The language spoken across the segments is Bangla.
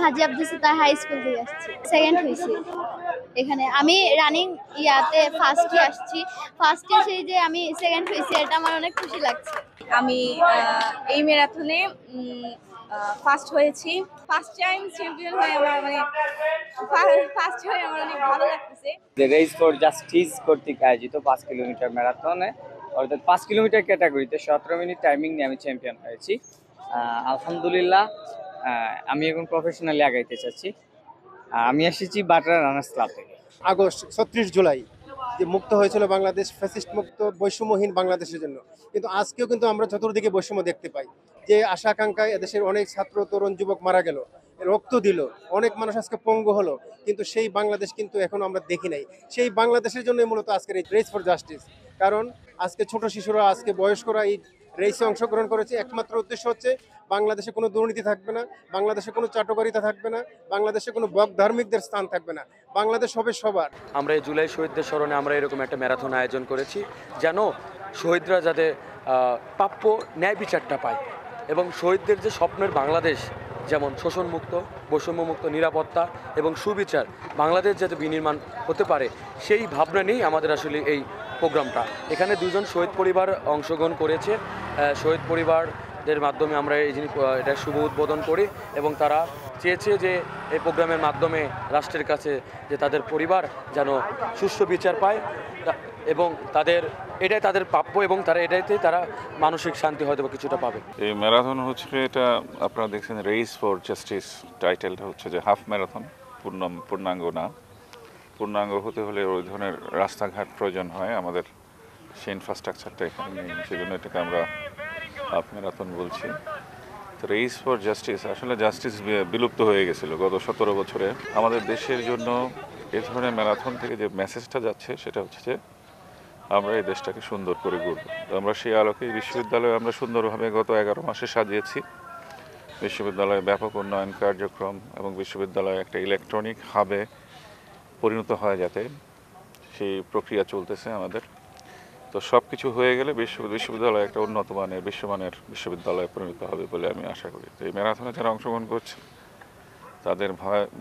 হাজী আব্দুল সাত্তার হাই স্কুল থেকে আসছি, সেকেন্ড হয়েছি। এখানে আমি রানিং ইয়াতে ফার্স্টে আসছি, ফার্স্টে সেই যে আমি সেকেন্ড হয়েছি, এটা আমার অনেক খুশি লাগছে। আমি এই ম্যারাথনে ফার্স্ট হয়েছি। ফার্স্ট টাইম চ্যাম্পিয়ন হয়ে আমার ফার্স্ট হয়ে আমার অনেক ভালো লাগতেছে। রেস ফর জাস্টিস কর্তৃক আয়োজিত 5 কিলোমিটার ম্যারাথনে অর্থাৎ 5 কিলোমিটার ক্যাটাগরিতে 17 মিনিট টাইমিং নিয়ে আমি চ্যাম্পিয়ন হয়েছি। আলহামদুলিল্লাহ, আমি এখন প্রফেশনালি আগাইতে চাচ্ছি। আমি এসেছি বাটরা রানার্স ক্লাব থেকে। আগস্ট ৩৬ জুলাই যে মুক্ত হয়েছিল বাংলাদেশ, ফ্যাসিস্ট মুক্ত বৈষম্যহীন বাংলাদেশের জন্য, কিন্তু আজকেও কিন্তু আমরা চতুর্দিকে বৈষম্য দেখতে পাই। যে আশা আকাঙ্ক্ষায় এদেশের অনেক ছাত্র তরুণ যুবক মারা গেল, রক্ত দিল, অনেক মানুষ আজকে পঙ্গু হলো, কিন্তু সেই বাংলাদেশ কিন্তু এখনো আমরা দেখি নাই। সেই বাংলাদেশের জন্য মূলত আজকের এই রেস ফর জাস্টিস। কারণ আজকে ছোট শিশুরা, আজকে বয়স্করা এই রেসে অংশগ্রহণ করেছে। একমাত্র উদ্দেশ্য হচ্ছে বাংলাদেশে কোনো দুর্নীতি থাকবে না, বাংলাদেশে কোনো চাটুকারিতা থাকবে না, বাংলাদেশে কোনো বক ধার্মিকদের স্থান থাকবে না, বাংলাদেশ হবে সবার। আমরা এই জুলাই শহীদদের স্মরণে আমরা এরকম একটা ম্যারাথন আয়োজন করেছি, যেন শহীদরা যাতে প্রাপ্য ন্যায় বিচারটা পায় এবং শহীদদের যে স্বপ্নের বাংলাদেশ, যেমন শোষণমুক্ত, বৈষম্যমুক্ত, নিরাপত্তা এবং সুবিচার বাংলাদেশ যাতে বিনির্মাণ হতে পারে, সেই ভাবনা নিয়েই আমাদের আসলে এই প্রোগ্রামটা। এখানে দুজন শহীদ পরিবার অংশগ্রহণ করেছে। শহীদ পরিবারদের মাধ্যমে আমরা এটা শুভ উদ্বোধন করি এবং তারা চেয়েছে যে এই প্রোগ্রামের মাধ্যমে রাষ্ট্রের কাছে যে তাদের পরিবার যেন সুষ্ঠু বিচার পায় এবং এটাই তাদের প্রাপ্য এবং তারা মানসিক শান্তি হয়তো কিছুটা পাবে। এই ম্যারাথন হচ্ছে, এটা আপনারা দেখছেন রেস ফর জাস্টিস, টাইটেলটা হচ্ছে যে হাফ ম্যারাথন, পূর্ণাঙ্গ না। পূর্ণাঙ্গ হতে হলে ওই ধরনের রাস্তাঘাট প্রয়োজন হয়, আমাদের সেই ইনফ্রাস্ট্রাকচারটা এখানে নেই, সেজন্য এটাকে আমরা হাফ ম্যারাথন বলছি। তো রেস ফর জাস্টিস, আসলে জাস্টিস বিলুপ্ত হয়ে গেছিল গত 17 বছরে। আমাদের দেশের জন্য এই ধরনের ম্যারাথন থেকে যে মেসেজটা যাচ্ছে সেটা হচ্ছে যে আমরা এই দেশটাকে সুন্দর করে গড়ব। তো আমরা সেই আলোকে বিশ্ববিদ্যালয়ে আমরা সুন্দরভাবে গত 11 মাসে সাজিয়েছি। বিশ্ববিদ্যালয়ে ব্যাপক উন্নয়ন কার্যক্রম এবং বিশ্ববিদ্যালয় একটা ইলেকট্রনিক হাবে পরিণত হয়, যাতে সেই প্রক্রিয়া চলতেছে আমাদের। তো সব কিছু হয়ে গেলে বিশ্ববিদ্যালয় একটা উন্নত মানের, বিশ্বমানের বিশ্ববিদ্যালয়ে পরিণত হবে বলে আমি আশা করি। তো এই ম্যারাথনে যারা অংশগ্রহণ করছে তাদের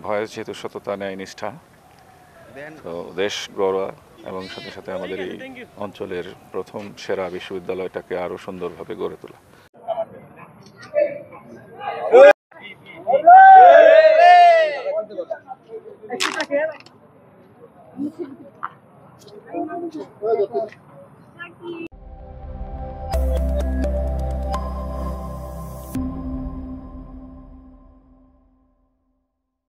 ভয়েস যেহেতু সততা, ন্যায়, নিষ্ঠা, তো দেশ গড়া এবং সাথে সাথে আমাদের এই অঞ্চলের প্রথম সেরা বিশ্ববিদ্যালয়টাকে আরও সুন্দরভাবে গড়ে তোলা।